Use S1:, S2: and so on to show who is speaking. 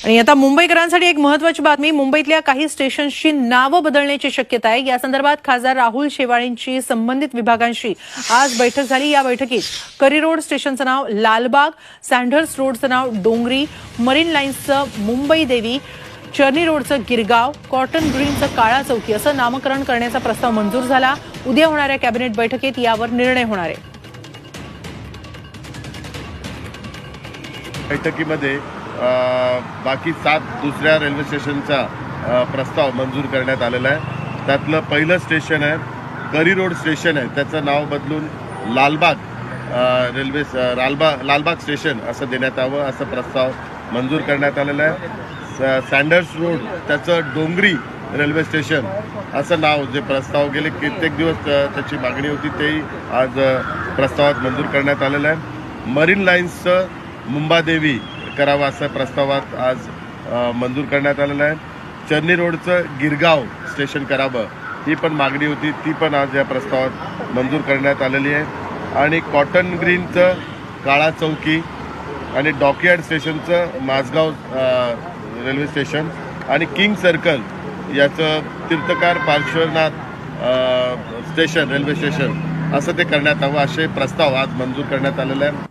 S1: आणि आता मुंबईकरांसाठी एक महत्त्वाची बातमी. मुंबईतल्या काही स्टेशन्सची नावं बदलण्याची शक्यता आहे. या संदर्भात खासदार राहुल शेवाळेंची संबंधित विभागांशी आज बैठक झाली. या बैठकीत करी रोड स्टेशनचं नाव लालबाग, सँडर्स रोडचं नाव डोंगरी, मरीन लाईन्सचं मुंबई देवी, चर्नी रोडचं गिरगाव, कॉटन ग्रीनचं काळा चौकी असं नामकरण करण्याचा प्रस्ताव मंजूर झाला. उद्या होणाऱ्या कॅबिनेट बैठकीत यावर निर्णय होणार आहे.
S2: बैठकीमध्ये बाकी 7 दुसऱ्या रेल्वे स्टेशनचा प्रस्ताव मंजूर करण्यात आलेला आहे. त्यातलं पहिलं स्टेशन आहे करी रोड स्टेशन आहे, त्याचं नाव बदलून लालबाग लालबाग स्टेशन असं देण्यात यावं असं प्रस्ताव मंजूर करण्यात आलेला आहे. सँडर्स रोड त्याचं डोंगरी रेल्वे स्टेशन असं नाव, जे प्रस्ताव गेले कित्येक दिवस त्याची मागणी होती, तेही आज प्रस्तावात मंजूर करण्यात आलेलं आहे. मरीन लाईन्सचं मुंबादेवी करावं असं प्रस्तावात आज मंजूर करण्यात आलेलं आहे. चर्नी रोडचं गिरगाव स्टेशन करावं ही पण मागणी होती, ती पण आज या प्रस्तावात मंजूर करण्यात आलेली आहे. आणि कॉटन ग्रीनचं काळा चौकी आणि डॉकयार्ड स्टेशनचं माझगाव रेल्वे स्टेशन आणि किंग सर्कल याचं तीर्थकार पार्श्वनाथ स्टेशन रेल्वे स्टेशन असं ते करण्यात यावं असे प्रस्ताव आज मंजूर करण्यात आलेले आहे.